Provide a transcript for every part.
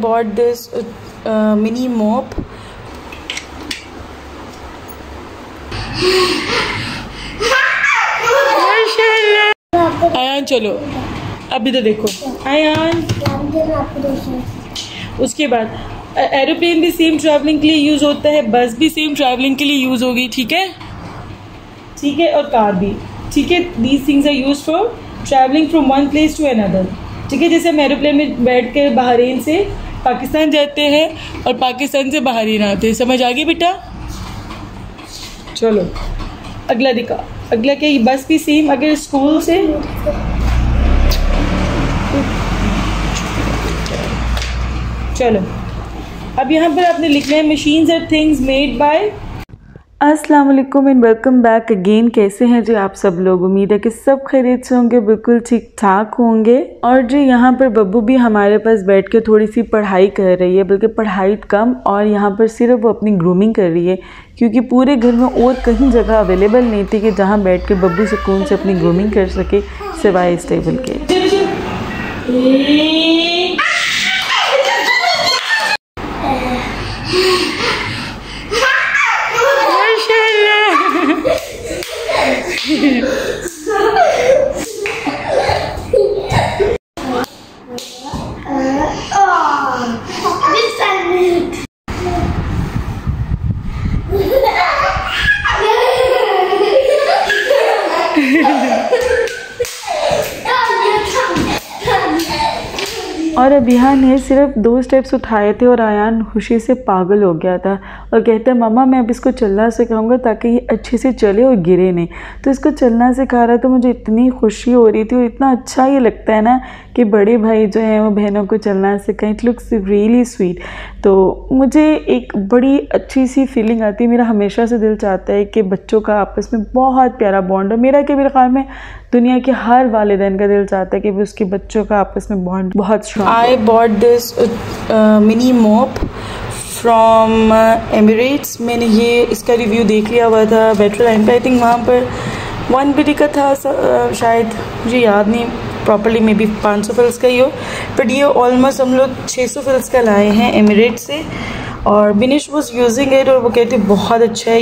bought this mini mop. Ayaan चलो अभी तो देखो आयान। उसके बाद एरोप्लेन भी सेम ट्रैवलिंग के लिए यूज़ होता है, बस भी सेम ट्रैवलिंग के लिए यूज़ होगी, ठीक है, ठीक है, और कार भी, ठीक है। These things are use for travelling from one place to another, ठीक है। जैसे हम एरोप्लेन में बैठ के बहरीन से पाकिस्तान जाते हैं और पाकिस्तान से बहरीन आते हैं, समझ आ गई बेटा। चलो अगला दिखा, अगला क्या, ये बस भी सेम, अगर स्कूल से चलो अब यहाँ पर आपने लिखना है machines are things made by. अस्सलाम वालेकुम एंड वेलकम बैक अगेन। कैसे हैं जी आप सब लोग? उम्मीद है कि सब खैरियत से होंगे, बिल्कुल ठीक ठाक होंगे। और जी यहाँ पर बब्बू भी हमारे पास बैठ के थोड़ी सी पढ़ाई कर रही है, बल्कि पढ़ाई कम, और यहाँ पर सिर्फ वो अपनी ग्रूमिंग कर रही है, क्योंकि पूरे घर में और कहीं जगह अवेलेबल नहीं थी कि जहाँ बैठ के बब्बू सुकून से अपनी ग्रूमिंग कर सके सिवाय इस टेबल के। और अभियान ने सिर्फ 2 स्टेप्स उठाए थे और आयान खुशी से पागल हो गया था और कहता है मम्मा मैं अब इसको चलना सिखाऊंगा ताकि ये अच्छे से चले और गिरे नहीं। तो इसको चलना सिखा रहा, तो मुझे इतनी खुशी हो रही थी और इतना अच्छा ये लगता है ना कि बड़े भाई जो हैं वो बहनों को चलना सिखाएं। It looks really sweet. तो मुझे एक बड़ी अच्छी सी फीलिंग आती है। मेरा हमेशा से दिल चाहता है कि बच्चों का आपस में बहुत प्यारा बॉन्ड हो। मेरा क्या, मेरे ख्याल में दुनिया के हर वालिदैन का दिल चाहता है कि भी उसके बच्चों का आपस में बॉन्ड बहुत strong. I bought this mini mop from Emirates. मैंने ये इसका रिव्यू देख लिया हुआ था मेट्रो लाइन पे। आई थिंक वहाँ पर 1 बिडी का था शायद, मुझे याद नहीं प्रॉपर्ली, मे बी 500 फिल्स का ही हो, बट ये ऑलमोस्ट हम लोग 600 फिल्स का लाए हैं एमिरेट्स से। और बिनिश वॉज यूजिंग इट और वो कहते बहुत अच्छा है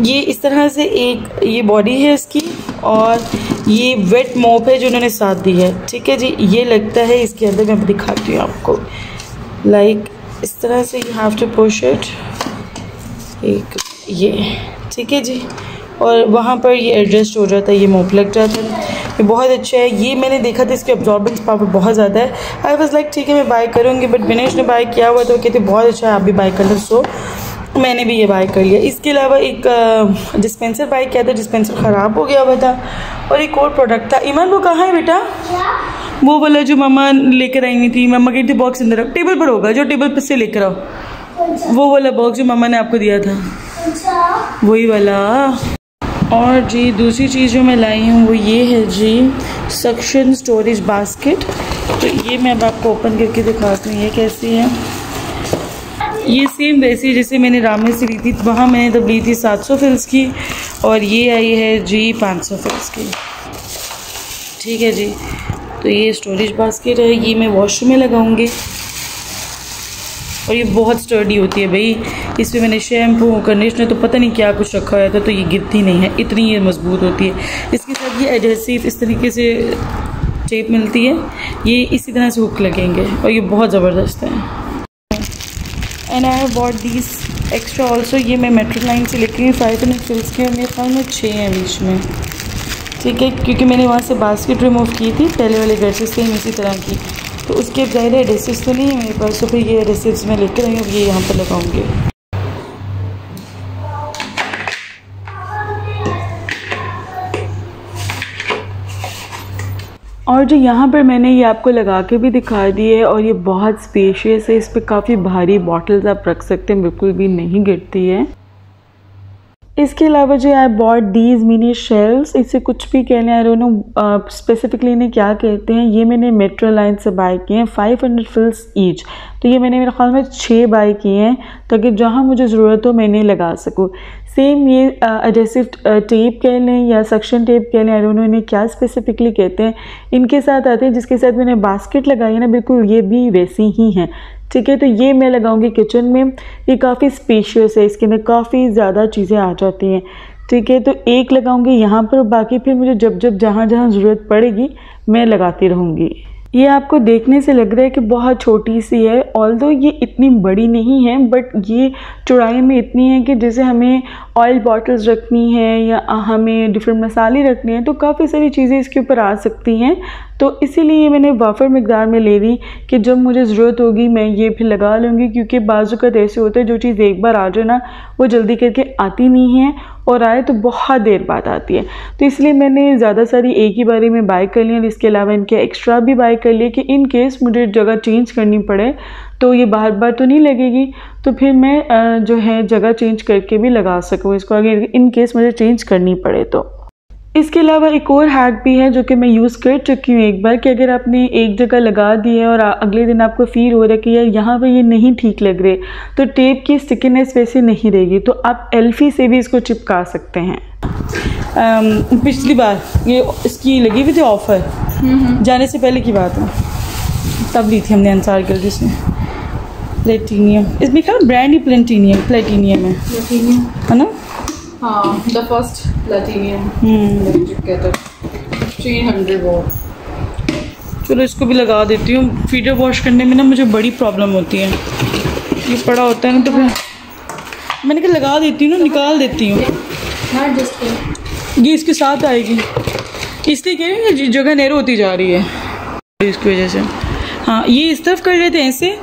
ये इस तरह से एक ये बॉडी है इसकी, और ये वेट मॉप है जो उन्होंने साथ दी है, ठीक है जी। ये लगता है इसके अंदर, मैं दिखाती हूँ आपको, लाइक इस तरह से you have to push it, एक ये, ठीक है जी। और वहाँ पर ये एडजस्ट हो जाता है, ये मॉप लग जाता है, ये बहुत अच्छा है। ये मैंने देखा था, इसकी अब्जॉर्बेंस पावर बहुत ज़्यादा है। आई वाज लाइक ठीक है मैं बाय करूँगी, बट बिनेश ने बाय किया हुआ तो वो कहते बहुत अच्छा है, आप भी बाय कर लो। सो मैंने भी ये बाय कर लिया। इसके अलावा एक डिस्पेंसर बाय किया था, डिस्पेंसर ख़राब हो गया हुआ था, और एक और प्रोडक्ट था। ईमान वो कहाँ है बेटा? वो वाला जो मम्मा लेकर आई हुई थी, मम्मा कहती थी बॉक्स अंदर टेबल पर होगा, जो टेबल पर से लेकर आओ, वो वाला बॉक्स जो मम्मा ने आपको दिया था, वही वाला। और जी दूसरी चीज़ जो मैं लाई हूँ वो ये है जी सक्शन स्टोरेज बास्केट। तो ये मैं अब आपको ओपन करके दिखाती हूँ ये कैसी है। ये सेम वैसी जैसे मैंने रामने से ली थी, वहाँ मैंने तब ली थी 700 फिल्स की, और ये आई है जी 500 फिल्स की, ठीक है जी। तो ये स्टोरेज बास्केट है, ये मैं वॉशरूम में लगाऊंगी, और ये बहुत स्टर्डी होती है भाई। इसमें मैंने शैम्पू कंडीशनर तो पता नहीं क्या कुछ रखा हुआ था, तो ये गिरती नहीं है, इतनी ये मजबूत होती है। इसके साथ ये एडहेसिव इस तरीके से टेप मिलती है, ये इसी तरह से हुक लगेंगे, और ये बहुत ज़बरदस्त है। And I have bought these extra also. ये मैं मेट्रो लाइन से लेके गई 500 फिल्स के, और मेरे ख्याल में 6 हैं बीच में, ठीक है, क्योंकि मैंने वहाँ से बास्केट रिमूव की थी पहले वाले घर से, सेम इसी तरह की। तो उसके ज़ाहिर एडेसिव्स तो नहीं है मेरे पास, तो फिर ये एडेसिव्स मैं लेकर आई हूँ, ये यहाँ पर लगाऊंगी। और जो यहाँ पर मैंने ये आपको लगा के भी दिखा दी है, और ये बहुत स्पेशियस है, इस पर काफ़ी भारी बॉटल्स आप रख सकते हैं, बिल्कुल भी नहीं गिरती है। इसके अलावा जो I bought these mini shelves, इसे कुछ भी कह लें, आई डोंट नो स्पेसिफिकली इन्हें क्या कहते हैं। ये मैंने मेट्रो लाइन से बाय किए हैं, 500 फिल्स ईच। तो ये मैंने मेरे ख्याल में 6 बाय किए हैं, ताकि जहाँ मुझे ज़रूरत हो मैं इन्हें लगा सकूँ। सेम ये एडहेसिव टेप कह लें या सक्शन टेप कह लें, आई डोंट नो इन्हें क्या स्पेसिफिकली कहते हैं, इनके साथ आते हैं। जिसके साथ मैंने बास्केट लगाई है ना, बिल्कुल ये भी वैसी ही हैं, ठीक है। तो ये मैं लगाऊंगी किचन में। ये काफ़ी स्पेशियस है, इसके अंदर काफ़ी ज़्यादा चीज़ें आ जाती हैं, ठीक है। तो एक लगाऊंगी यहाँ पर, बाकी फिर मुझे जब जब जहाँ जहाँ ज़रूरत पड़ेगी मैं लगाती रहूँगी। ये आपको देखने से लग रहा है कि बहुत छोटी सी है, ऑल्दो ये इतनी बड़ी नहीं है, बट ये चौड़ाई में इतनी है कि जैसे हमें ऑयल बॉटल्स रखनी है या हमें डिफरेंट मसाले रखने हैं तो काफ़ी सारी चीज़ें इसके ऊपर आ सकती हैं। तो इसीलिए मैंने वाफर मकदार में ले ली कि जब मुझे ज़रूरत होगी मैं ये फिर लगा लूँगी, क्योंकि बाज़ू का ऐसे होता है जो चीज़ एक बार आ जाए ना वो जल्दी करके आती नहीं है, और आए तो बहुत देर बाद आती है। तो इसलिए मैंने ज़्यादा सारी एक ही बारी में बाय कर लिया, और इसके अलावा इनके एक्स्ट्रा भी बाय कर लिए कि इन केस मुझे जगह चेंज करनी पड़े तो ये बार बार तो नहीं लगेगी, तो फिर मैं जो है जगह चेंज करके भी लगा सकूँ इसको, अगर इन केस मुझे चेंज करनी पड़े तो। इसके अलावा एक और हैक भी है जो कि मैं यूज़ कर चुकी हूँ एक बार, कि अगर आपने एक जगह लगा दी है और अगले दिन आपको फील हो रहा है कि यार यहाँ पर ये नहीं ठीक लग रहे, तो टेप की स्टिकीनेस वैसे नहीं रहेगी, तो आप एल्फी से भी इसको चिपका सकते हैं। पिछली बार ये इसकी लगी हुई थी ऑफ़र, जाने से पहले की बात है, तब ली थी हमने अंसार गिल्ड से प्लेटिनियम। इसमें क्या ब्रांड ही प्लेटिनियम है ना? हाँ, द फर्स्ट प्लेटिनियम 300 वॉट। चलो इसको भी लगा देती हूँ। फीडर वॉश करने में ना मुझे बड़ी प्रॉब्लम होती है, ये पड़ा होता है ना, तो फिर मैंने कहा लगा देती हूँ ना, निकाल देती हूँ। ये इसके साथ आएगी, इसलिए कह रही हूँ जगह नैरो होती जा रही है इसकी वजह से। हाँ, ये इस तरफ कर रहे थे ऐसे,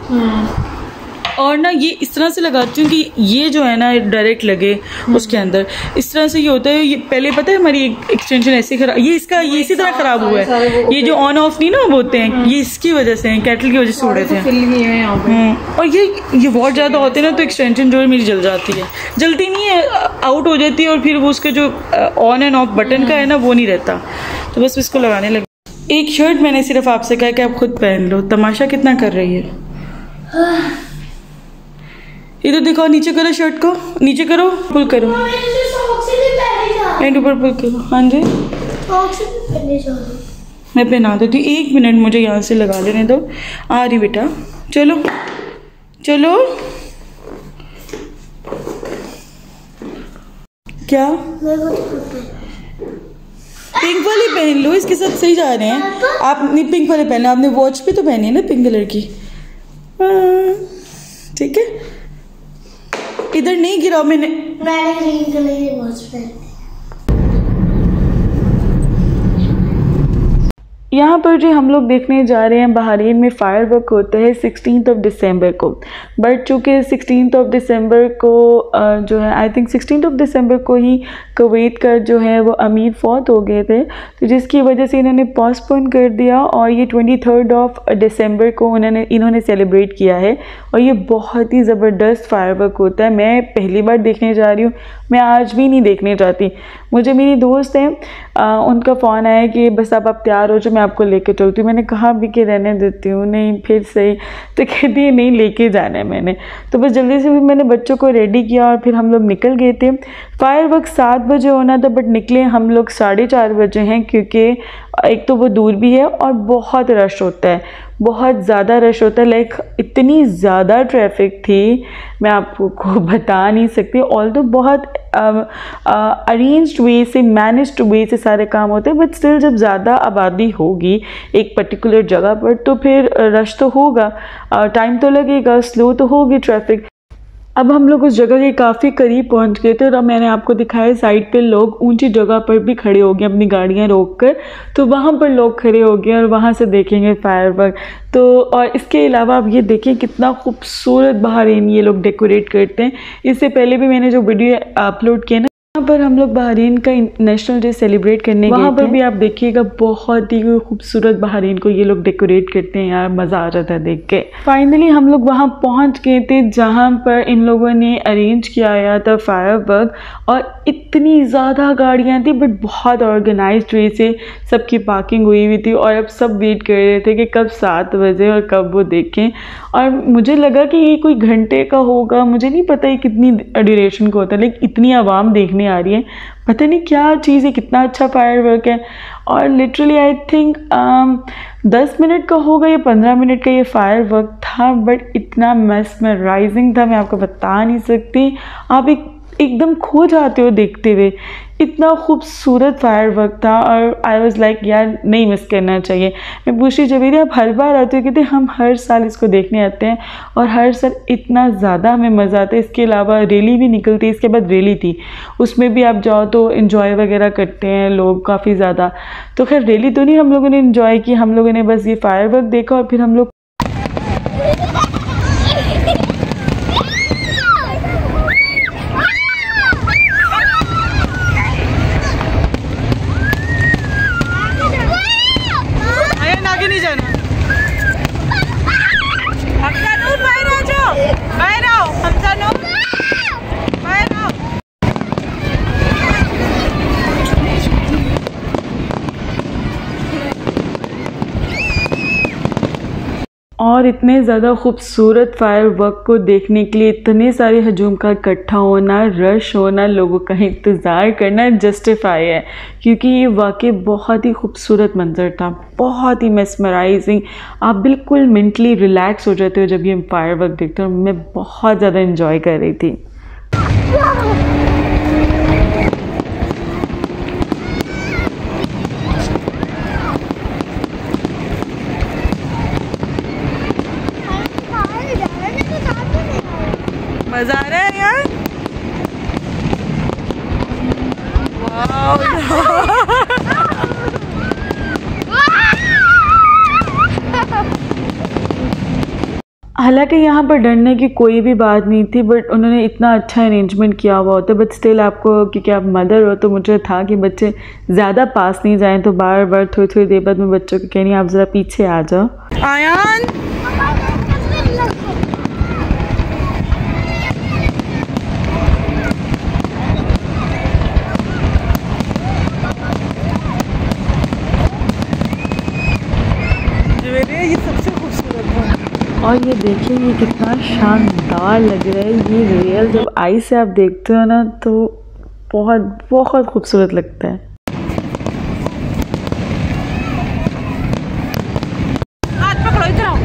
और ना ये इस तरह से लगाती हूँ कि ये जो है ना डायरेक्ट लगे उसके अंदर। इस तरह से ये होता है। ये पहले पता है हमारी एक्सटेंशन ऐसे खराब, ये इसका ये इसी तरह खराब हुआ है। ये जो ऑन ऑफ नहीं ना होते हैं, ये इसकी वजह से, कैटल की वजह से उड़े थे। और ये बहुत ज़्यादा होते हैं ना, तो एक्सटेंशन जो है मेरी जल जाती है, जलती नहीं है, आउट हो जाती है, और फिर वो उसका जो ऑन एंड ऑफ बटन का है ना वो नहीं रहता, तो बस इसको लगाने लगे। एक शर्ट मैंने सिर्फ आपसे कहा कि आप खुद पहन लो। तमाशा कितना कर रही है। इधर दिखाओ, नीचे करो, शर्ट को नीचे करो, पुल करो, एंड ऊपर पुल करो। हाँ जी, मैं पहना देती हूँ, 1 मिनट मुझे यहाँ से लगा लेने दो। आ रही बेटा, चलो चलो। क्या पिंक वाली पहन लो, इसके साथ सही जा रहे हैं। आपने पिंक वाले पहना, आपने वॉच भी तो पहनी है ना पिंक कलर की। ठीक है, इधर नहीं गिराओ। मैंने ग्रीन कलर की वॉच पहनी। यहाँ पर जो हम लोग देखने जा रहे हैं, बहरीन में फायरवर्क होता है 16 दिसंबर को, बट चूँकि 16 दिसंबर को जो है, आई थिंक 16 दिसंबर को ही कुवैत का जो है वो अमीर फौत हो गए थे, तो जिसकी वजह से इन्होंने पोस्टपोन कर दिया, और ये 23 दिसंबर को इन्होंने सेलिब्रेट किया है। और ये बहुत ही ज़बरदस्त फायरवर्क होता है। मैं पहली बार देखने जा रही हूँ, मैं आज भी नहीं देखने जाती। मुझे मेरी दोस्त है, उनका फ़ोन आया कि बस अब आप तैयार हो जाओ, मैं आपको लेके चलती हूँ। मैंने कहा भी कि रहने देती हूँ, नहीं फिर सही, तो कहती है नहीं लेके जाना है मैंने। तो बस जल्दी से भी मैंने बच्चों को रेडी किया और फिर हम लोग निकल गए थे। फायरवर्क 7 बजे होना था, बट निकले हम लोग 4:30 बजे हैं, क्योंकि एक तो वो दूर भी है और बहुत रश होता है, बहुत ज़्यादा रश होता है। लाइक इतनी ज़्यादा ट्रैफिक थी, मैं आपको बता नहीं सकती। ऑल्दो बहुत अरेंज्ड वे से, मैनेज्ड वे से सारे काम होते हैं, बट स्टिल जब ज़्यादा आबादी होगी एक पर्टिकुलर जगह पर तो फिर रश तो होगा, टाइम तो लगेगा, स्लो तो होगी ट्रैफिक। अब हम लोग उस जगह के काफ़ी करीब पहुंच गए थे, और मैंने आपको दिखाया साइड पे लोग ऊंची जगह पर भी खड़े हो गए अपनी गाड़ियां रोककर, तो वहाँ पर लोग खड़े हो गए और वहाँ से देखेंगे फायरवर्क। तो और इसके अलावा आप ये देखें कितना खूबसूरत बहरीन ये लोग डेकोरेट करते हैं। इससे पहले भी मैंने जो वीडियो अपलोड किया ना यहाँ पर हम लोग बहरीन का नेशनल डे सेलिब्रेट करने गए थे। वहाँ पर भी आप देखिएगा बहुत ही खूबसूरत बहरीन को ये लोग डेकोरेट करते हैं यार, मज़ा आ जाता है देख के। फाइनली हम लोग वहाँ पहुँच गए थे जहाँ पर इन लोगों ने अरेंज किया गया था फायरवर्क, और इतनी ज़्यादा गाड़ियाँ थी बट बहुत ऑर्गेनाइज्ड वे से सबकी पार्किंग हुई हुई थी, और अब सब वेट कर रहे थे कि कब 7 बजे और कब वो देखें। और मुझे लगा कि ये कोई घंटे का होगा, मुझे नहीं पता ये कितनी ड्यूरेशन का होता है, लेकिन इतनी आवाम देखने आ रही है, पता नहीं क्या चीज़ है, कितना अच्छा फायरवर्क है। और लिटरली आई थिंक 10 मिनट का होगा या 15 मिनट का ये फायरवर्क था, बट इतना मेस्मराइजिंग था, मैं आपको बता नहीं सकती। आप एकदम खो जाते हो देखते हुए, इतना खूबसूरत फायरवर्क था। और आई वाज लाइक यार नहीं मिस करना चाहिए। मैं पूछती जवेरी आप हर बार आते हो? कहते हम हर साल इसको देखने आते हैं और हर साल इतना ज़्यादा हमें मज़ा आता है। इसके अलावा रैली भी निकलती है, इसके बाद रैली थी, उसमें भी आप जाओ तो इन्जॉय वगैरह करते हैं लोग काफ़ी ज़्यादा। तो खैर रैली तो नहीं हम लोगों ने इन्जॉय की, हम लोगों ने बस ये फायरवर्क देखा और फिर हम लोग और इतने ज़्यादा खूबसूरत फायरवर्क को देखने के लिए इतने सारे हजूम का इकट्ठा होना, रश होना, लोगों का इंतज़ार करना जस्टिफाई है, क्योंकि ये वाकई बहुत ही खूबसूरत मंजर था, बहुत ही मेस्मराइजिंग। आप बिल्कुल मेंटली रिलैक्स हो जाते हो जब ये फायरवर्क देखते हो। मैं बहुत ज़्यादा इन्जॉय कर रही थी। मजा आ रहा है यार, हालांकि यहाँ पर डरने की कोई भी बात नहीं थी, बट उन्होंने इतना अच्छा अरेंजमेंट किया हुआ होता है। बट स्टिल आपको, क्योंकि आप मदर हो, तो मुझे था कि बच्चे ज़्यादा पास नहीं जाएं, तो बार बार थोड़ी थोड़ी देर बाद मैं बच्चों को कह रही आप ज़रा पीछे आ जाओ। आयान ये सबसे खूबसूरत है। और ये देखिए ये कितना शानदार लग रहा है। ये रियल जब आई से आप देखते हो ना तो बहुत बहुत खूबसूरत लगता है। हाथ पकड़ो, इधर आओ,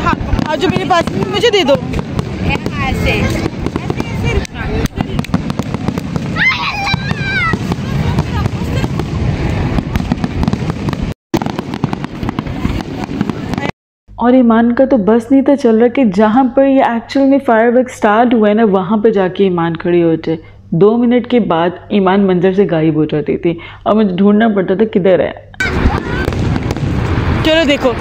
हाथ आज मेरे पास मुझे दे दो। ऐसे और ईमान का तो बस नहीं था चल रहा कि जहाँ पर ये एक्चुअल में फायरवर्क स्टार्ट हुआ है ना, वहाँ पर जाके ईमान खड़ी हो जाए। 2 मिनट के बाद ईमान मंजर से गायब हो जाती थी और मुझे ढूंढना पड़ता था किधर है। चलो देखो,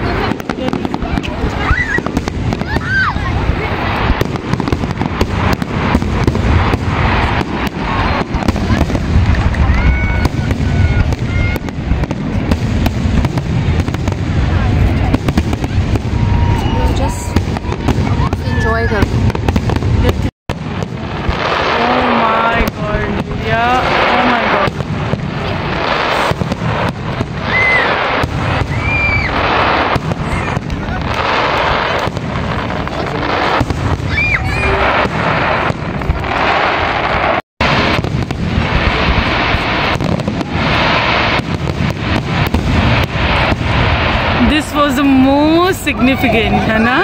this was the most significant, है ना?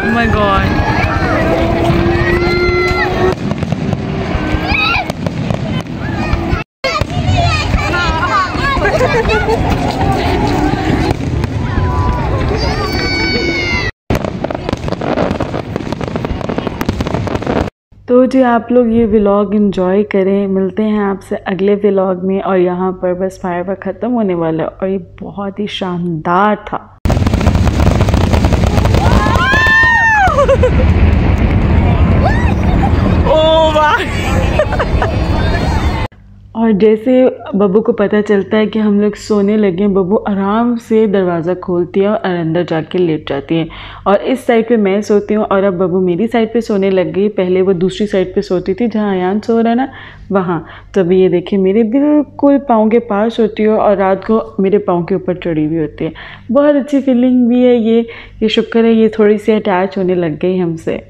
Oh my God. तो जी आप लोग ये व्लॉग एंजॉय करें, मिलते हैं आपसे अगले व्लॉग में। और यहाँ पर बस फायरवर्क ख़त्म होने वाला है और ये बहुत ही शानदार था। Oh my और जैसे बब्बू को पता चलता है कि हम लोग सोने लगे, बब्बू आराम से दरवाज़ा खोलती है और अंदर जाके लेट जाती है। और इस साइड पे मैं सोती हूँ और अब बब्बू मेरी साइड पे सोने लग गई। पहले वो दूसरी साइड पे सोती थी जहाँ अयान सो रहा है ना, वहाँ। तो अभी ये देखिए मेरे बिल्कुल पाँव के पास होती है और रात को मेरे पाँव के ऊपर चढ़ी हुई होती है। बहुत अच्छी फीलिंग भी है ये शुक्र है ये थोड़ी सी अटैच होने लग गई हमसे।